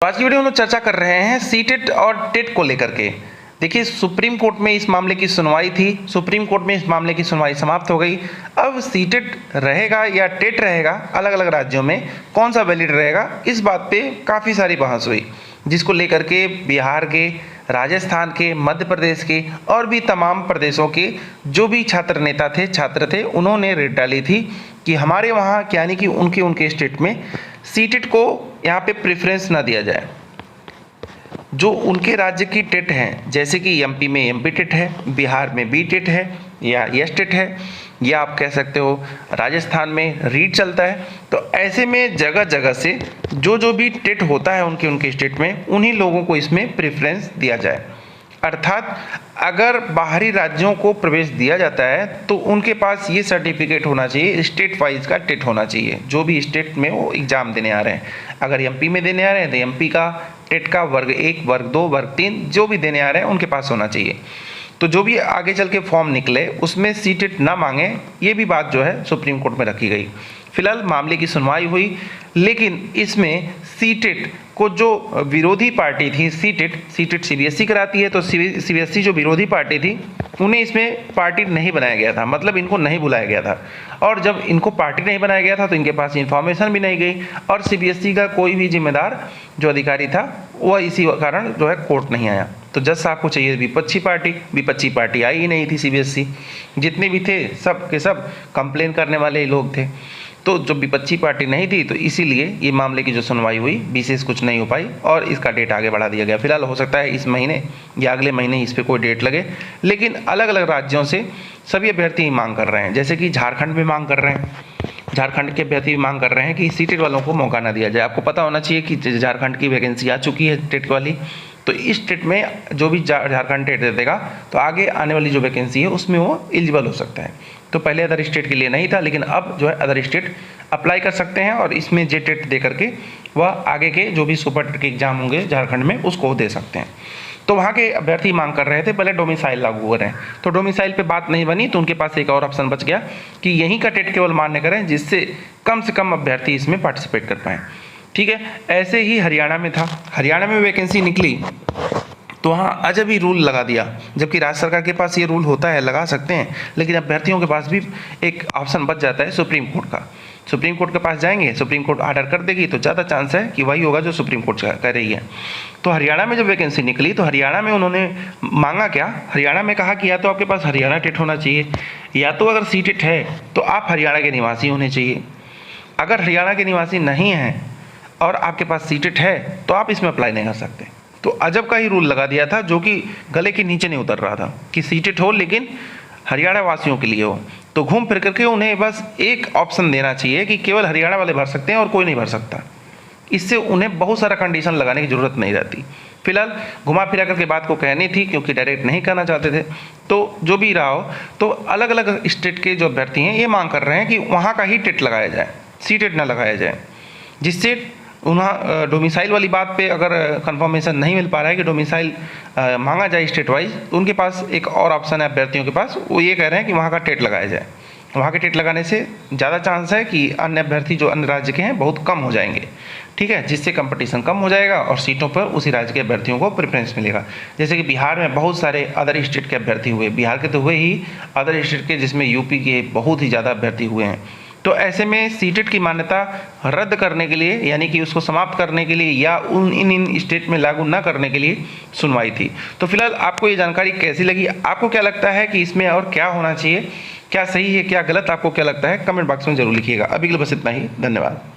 तो आज की वीडियो में हम लोग चर्चा कर रहे हैं सीटेट और टेट को लेकर के। देखिए, सुप्रीम कोर्ट में इस मामले की सुनवाई थी, सुप्रीम कोर्ट में इस मामले की सुनवाई समाप्त हो गई। अब सीटेट रहेगा या टेट रहेगा, अलग अलग राज्यों में कौन सा वैलिड रहेगा, इस बात पे काफ़ी सारी बहस हुई, जिसको लेकर के बिहार के, राजस्थान के, मध्य प्रदेश के और भी तमाम प्रदेशों के जो भी छात्र नेता थे, छात्र थे, उन्होंने रेड डाली थी कि हमारे वहाँ यानी कि उनके स्टेट में सीटेट को यहाँ पे प्रेफरेंस ना दिया जाए। जो उनके राज्य की टेट हैं, जैसे कि एमपी में एमपी टेट है, बिहार में बी टेट है या एस टेट है, या आप कह सकते हो राजस्थान में रीट चलता है। तो ऐसे में जगह जगह से जो भी टेट होता है उनके स्टेट में, उन्हीं लोगों को इसमें प्रेफरेंस दिया जाए। अर्थात अगर बाहरी राज्यों को प्रवेश दिया जाता है तो उनके पास ये सर्टिफिकेट होना चाहिए, स्टेट वाइज का टेट होना चाहिए, जो भी स्टेट में वो एग्ज़ाम देने आ रहे हैं। अगर एमपी में देने आ रहे हैं तो एमपी का टेट का वर्ग 1, वर्ग 2, वर्ग 3 जो भी देने आ रहे हैं उनके पास होना चाहिए। तो जो भी आगे चल के फॉर्म निकले उसमें सीटेट ना मांगे, ये भी बात जो है सुप्रीम कोर्ट में रखी गई। फिलहाल मामले की सुनवाई हुई, लेकिन इसमें सीटेट को जो विरोधी पार्टी थी, सीटेट सीबीएसई कराती है, तो सीबीएसई जो विरोधी पार्टी थी उन्हें इसमें पार्टी नहीं बनाया गया था, मतलब इनको नहीं बुलाया गया था। और जब इनको पार्टी नहीं बनाया गया था तो इनके पास इन्फॉर्मेशन भी नहीं गई, और सीबीएसई का कोई भी जिम्मेदार जो अधिकारी था वह इसी कारण जो है कोर्ट नहीं आया। तो जज साहब को चाहिए विपक्षी पार्टी आई ही नहीं थी। सीबीएसई जितने भी थे सब के सब कंप्लेन करने वाले लोग थे, तो जो विपक्षी पार्टी नहीं थी, तो इसीलिए ये मामले की जो सुनवाई हुई विशेष कुछ नहीं हो पाई और इसका डेट आगे बढ़ा दिया गया। फिलहाल हो सकता है इस महीने या अगले महीने इस पर कोई डेट लगे, लेकिन अलग अलग राज्यों से सभी अभ्यर्थी मांग कर रहे हैं। जैसे कि झारखंड में मांग कर रहे हैं, झारखंड के अभ्यर्थी मांग कर रहे हैं कि सीटेट वालों को मौका ना दिया जाए। आपको पता होना चाहिए कि झारखंड की वैकेंसी आ चुकी है टेट वाली, तो इस टेट में जो भी झारखंड टेट दे देगा तो आगे आने वाली जो वैकेंसी है उसमें वो एलिजिबल हो सकता है। तो पहले अदर स्टेट के लिए नहीं था, लेकिन अब जो है अदर स्टेट अप्लाई कर सकते हैं और इसमें जे टेट दे करके वह आगे के जो भी सुपर टेट के एग्जाम होंगे झारखंड में उसको दे सकते हैं। तो वहाँ के अभ्यर्थी मांग कर रहे थे पहले डोमिसाइल लागू करें, तो डोमिसाइल पे बात नहीं बनी, तो उनके पास एक और ऑप्शन बच गया कि यहीं का टेट केवल मान्य करें, जिससे कम से कम अभ्यर्थी इसमें पार्टिसिपेट कर पाएँ। ठीक है, ऐसे ही हरियाणा में था, हरियाणा में वैकेंसी निकली तो वहाँ अजब ही रूल लगा दिया, जबकि राज्य सरकार के पास ये रूल होता है, लगा सकते हैं, लेकिन अभ्यर्थियों के पास भी एक ऑप्शन बच जाता है सुप्रीम कोर्ट का। सुप्रीम कोर्ट के पास जाएंगे, सुप्रीम कोर्ट ऑर्डर कर देगी तो ज़्यादा चांस है कि वही होगा जो सुप्रीम कोर्ट कह रही है। तो हरियाणा में जब वैकेंसी निकली तो हरियाणा में उन्होंने मांगा क्या, हरियाणा में कहा कि या तो आपके पास हरियाणा टेट होना चाहिए, या तो अगर सी टेट है तो आप हरियाणा के निवासी होने चाहिए। अगर हरियाणा के निवासी नहीं हैं और आपके पास सी टेट है तो आप इसमें अप्लाई नहीं कर सकते। तो अजब का ही रूल लगा दिया था, जो कि गले के नीचे नहीं उतर रहा था कि सीटेट हो लेकिन हरियाणा वासियों के लिए हो। तो घूम फिर करके उन्हें बस एक ऑप्शन देना चाहिए कि केवल हरियाणा वाले भर सकते हैं और कोई नहीं भर सकता। इससे उन्हें बहुत सारा कंडीशन लगाने की ज़रूरत नहीं रहती। फिलहाल घुमा फिरा करके बात को कहनी थी, क्योंकि डायरेक्ट नहीं करना चाहते थे। तो जो भी रहा हो, तो अलग अलग स्टेट के जो अभ्यर्थी हैं ये मांग कर रहे हैं कि वहाँ का ही टेट लगाया जाए, सी टेट ना लगाया जाए, जिससे उन्हें डोमिसाइल वाली बात पे अगर कंफर्मेशन नहीं मिल पा रहा है कि डोमिसाइल मांगा जाए स्टेट वाइज, तो उनके पास एक और ऑप्शन है अभ्यर्थियों के पास, वो ये कह रहे हैं कि वहाँ का टेट लगाया जाए। वहाँ के टेट लगाने से ज़्यादा चांस है कि अन्य अभ्यर्थी जो अन्य राज्य के हैं बहुत कम हो जाएंगे। ठीक है, जिससे कंपटीशन कम हो जाएगा और सीटों पर उसी राज्य के अभ्यर्थियों को प्रेफरेंस मिलेगा। जैसे कि बिहार में बहुत सारे अदर स्टेट के अभ्यर्थी हुए, बिहार के तो हुए ही, अदर स्टेट के जिसमें यूपी के बहुत ही ज़्यादा अभ्यर्थी हुए हैं। तो ऐसे में सीटेट की मान्यता रद्द करने के लिए, यानी कि उसको समाप्त करने के लिए या इन स्टेट में लागू ना करने के लिए सुनवाई थी। तो फिलहाल आपको ये जानकारी कैसी लगी, आपको क्या लगता है कि इसमें और क्या होना चाहिए, क्या सही है क्या गलत, आपको क्या लगता है, कमेंट बॉक्स में जरूर लिखिएगा। अभी के लिए बस इतना ही, धन्यवाद।